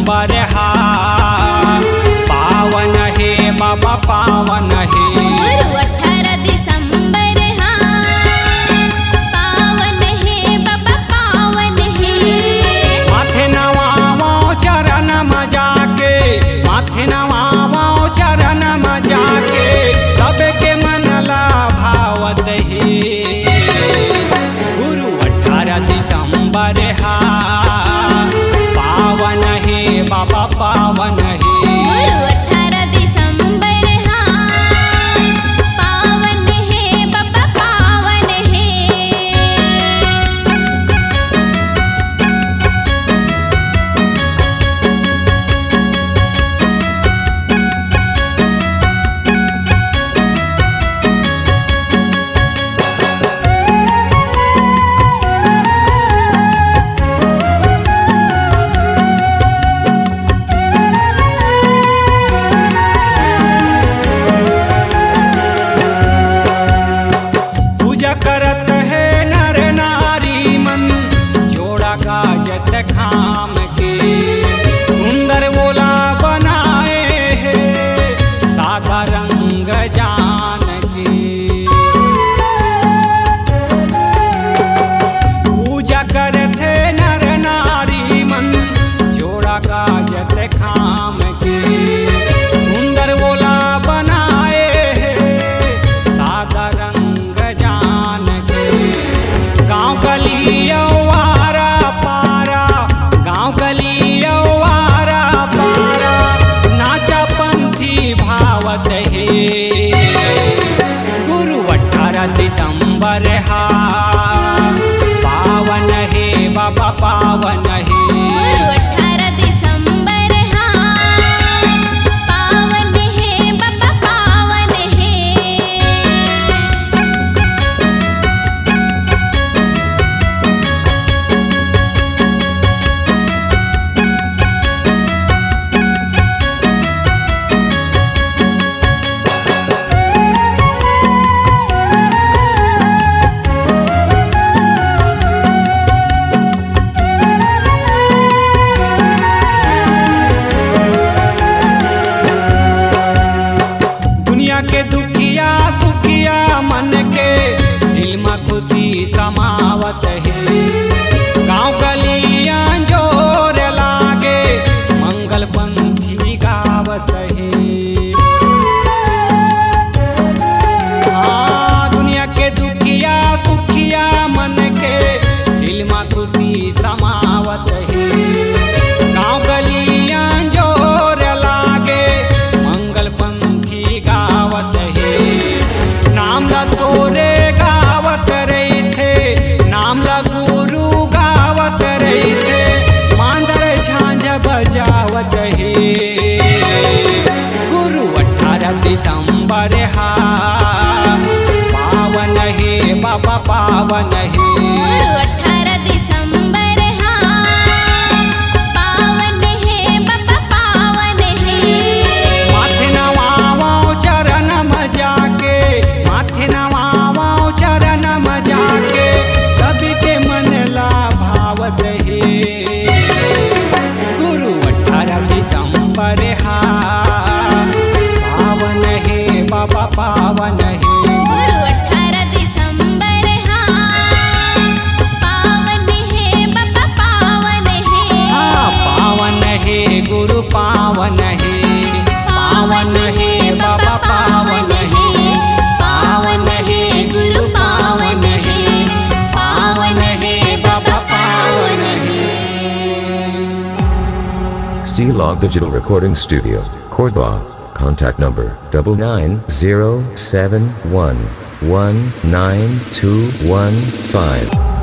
दिसंबर हा पावन है बाबा पावन है। गुरु 18 दिसंबर हा पावन है बाबा पावन है। माथे नवावो चरण में जाके माथे नवावो चरण में जाके सबके मन ला भावत है। गुरु 18 दिसंबर हा पावन है बाबा पावन है। गुरु 18 दिसंबर हा पावन है बाबा पावन है। पूजा करत है नर नारी मन जोड़ा गाजत खाम के सुंदर बोला बनाए है सादा रंग जान के। पूजा करत है नर नारी मन जोड़ा गाजत खाम के सुंदर बोला बनाए है सादा रंग जान के। गाँव गलियवारा पारा गाँव गलियवारा पारा नाचा पंथी भावत है। गुरु 18 दिसंबर हा पावन है बाबा पावन है। गुरु 18 दिसंबर हा पावन है बाबा पावन है। दुनिया के दुखिया सुखिया मन के दिल में खुशी समावत है। गाँव गलियां जोर लागे मंगल पंथी गावत है। हाँ, दुनिया के दुखिया सुखिया मन के दिल में खुशी समावत है। गाँव गलियां जोर लागे मंगल पंथी गावत है। नाम ला तोरे गावत रही थे नाम ला गुरु गावत रही थे मांदर झांझ बजावत है। गुरु 18 दिसंबर हा पावन है बाबा पावन है। गुरु 18 दिसंबर हा पावन है बाबा पावन है। माथे नवावो चरण में जाके माथे नवावो चरण में जाके सबके मन ला भावत है। गुरु 18 दिसंबर हा पावन है बाबा पावन है। गुरु 18 दिसंबर हा पावन है बाबा पावन है। हाँ, पावन है गुरु पावन है पावन है बाबा पावन है पावन है गुरु पावन है पावन है बाबा पावन है। C-Log Digital Recording Studio, Cordoba. Contact number 9907119215.